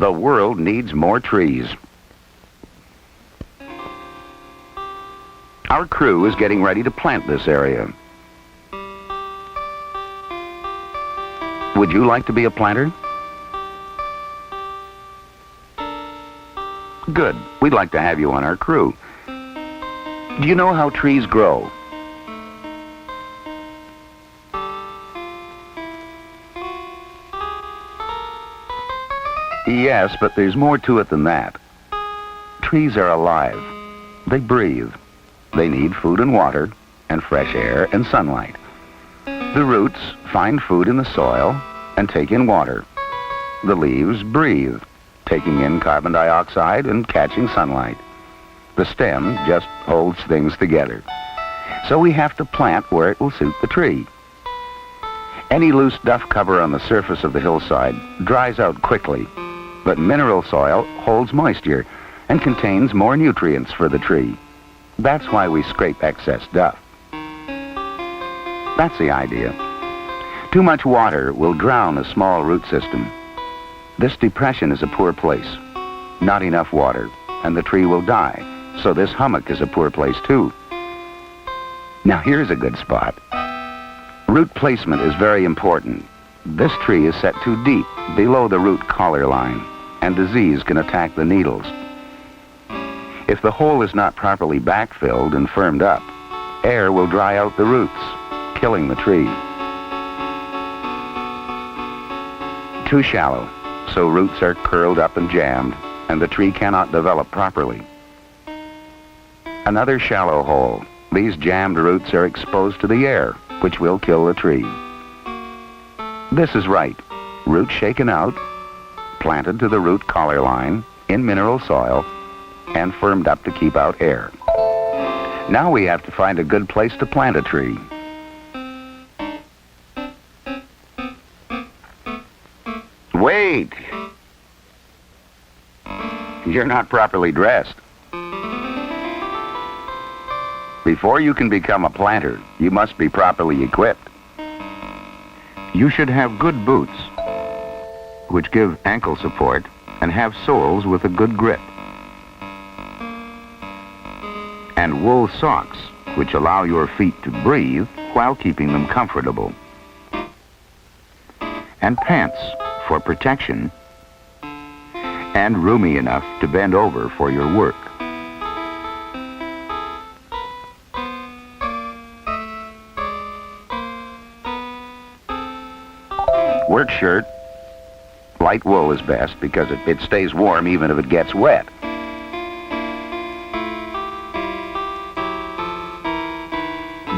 The world needs more trees. Our crew is getting ready to plant this area. Would you like to be a planter? Good. We'd like to have you on our crew. Do you know how trees grow? Yes, but there's more to it than that. Trees are alive. They breathe. They need food and water, and fresh air and sunlight. The roots find food in the soil and take in water. The leaves breathe, taking in carbon dioxide and catching sunlight. The stem just holds things together. So we have to plant where it will suit the tree. Any loose duff cover on the surface of the hillside dries out quickly, but mineral soil holds moisture and contains more nutrients for the tree. That's why we scrape excess duff. That's the idea. Too much water will drown a small root system. This depression is a poor place. Not enough water, and the tree will die. So this hummock is a poor place too. Now here's a good spot. Root placement is very important. This tree is set too deep, below the root collar line, and disease can attack the needles. If the hole is not properly backfilled and firmed up, air will dry out the roots, killing the tree. Too shallow, so roots are curled up and jammed, and the tree cannot develop properly. Another shallow hole. These jammed roots are exposed to the air, which will kill the tree. This is right. Roots shaken out, planted to the root collar line, in mineral soil, and firmed up to keep out air. Now we have to find a good place to plant a tree. Wait! You're not properly dressed. Before you can become a planter, you must be properly equipped. You should have good boots, which give ankle support and have soles with a good grip. And wool socks, which allow your feet to breathe while keeping them comfortable. And pants for protection, and roomy enough to bend over for your work. Work shirt. Light wool is best because it stays warm even if it gets wet.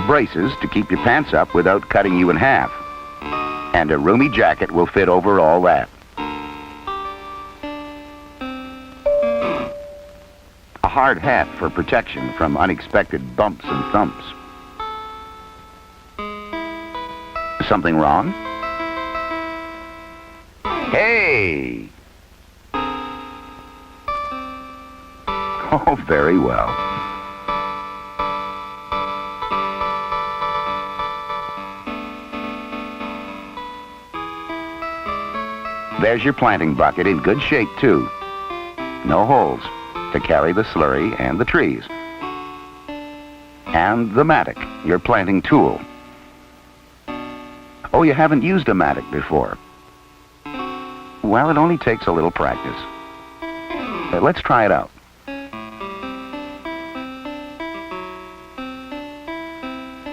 Braces to keep your pants up without cutting you in half. And a roomy jacket will fit over all that. A hard hat for protection from unexpected bumps and thumps. Something wrong? Hey! Oh, very well. There's your planting bucket in good shape, too. No holes to carry the slurry and the trees. And the mattock, your planting tool. Oh, you haven't used a mattock before. Well, it only takes a little practice. Let's try it out.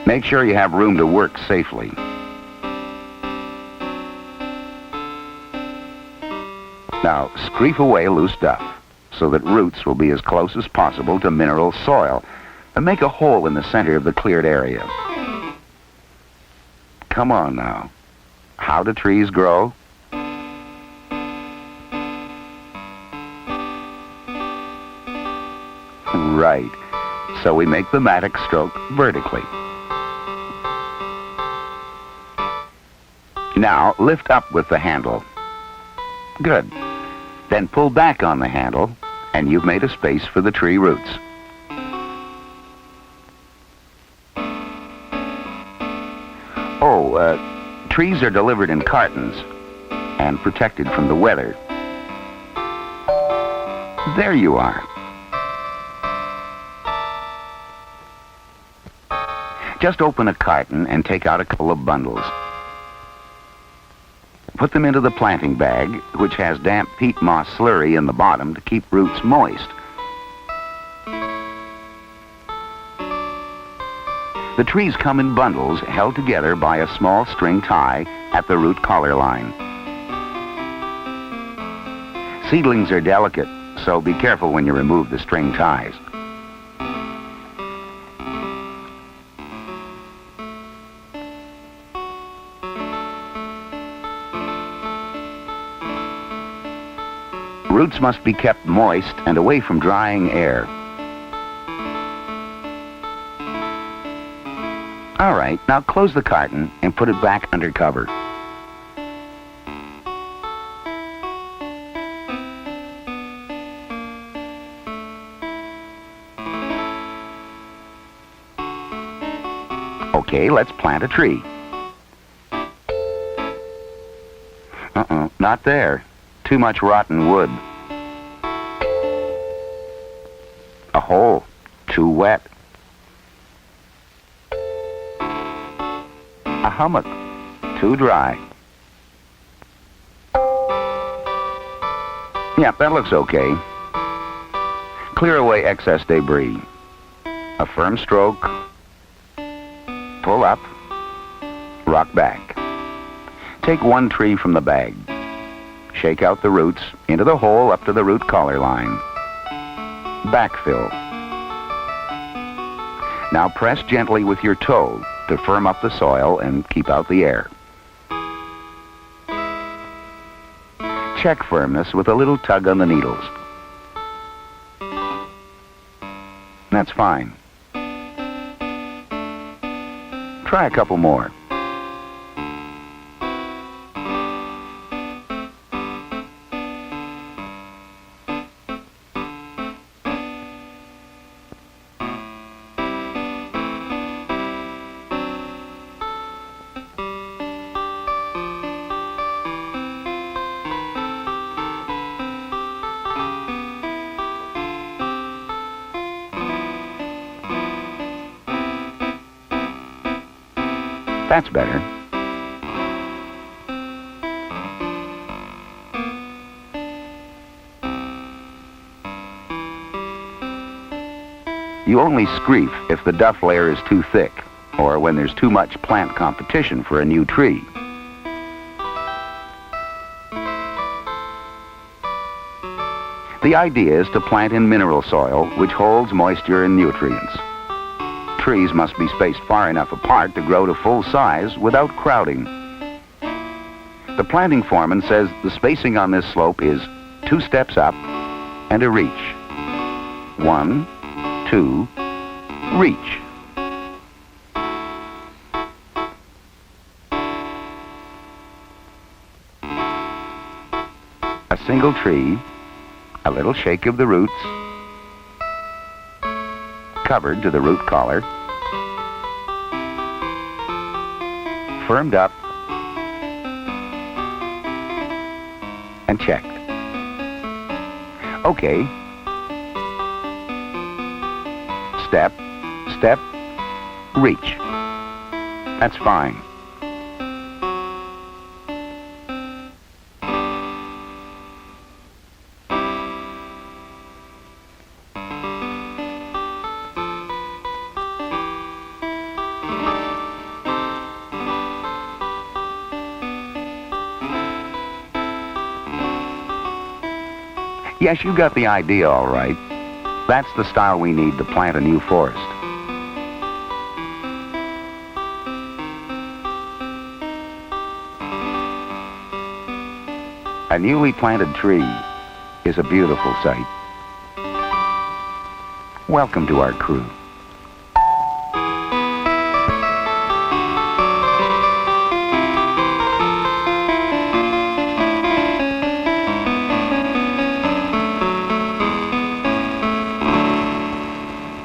Make sure you have room to work safely. Now, scrape away loose duff so that roots will be as close as possible to mineral soil, and make a hole in the center of the cleared area. Come on now. How do trees grow? Right. So we make the mattock stroke vertically. Now, lift up with the handle. Good. Then pull back on the handle, and you've made a space for the tree roots. Trees are delivered in cartons and protected from the weather. There you are. Just open a carton and take out a couple of bundles. Put them into the planting bag, which has damp peat moss slurry in the bottom to keep roots moist. The trees come in bundles held together by a small string tie at the root collar line. Seedlings are delicate, so be careful when you remove the string ties. Roots must be kept moist and away from drying air. All right, now close the carton and put it back under cover. Okay, let's plant a tree. Not there. Too much rotten wood. A hole. Too wet. A hummock. Too dry. Yeah, that looks okay. Clear away excess debris. A firm stroke. Pull up. Rock back. Take one tree from the bag. Shake out the roots into the hole up to the root collar line. Backfill. Now press gently with your toe to firm up the soil and keep out the air. Check firmness with a little tug on the needles. That's fine. Try a couple more. That's better. You only screef if the duff layer is too thick, or when there's too much plant competition for a new tree. The idea is to plant in mineral soil, which holds moisture and nutrients. Trees must be spaced far enough apart to grow to full size without crowding. The planting foreman says the spacing on this slope is 2 steps up and a reach. 1, 2, reach. A single tree, a little shake of the roots, covered to the root collar, firmed up, and checked. Okay. Step, step, reach. That's fine. Yes, you got the idea all right. That's the style we need to plant a new forest. A newly planted tree is a beautiful sight. Welcome to our crew.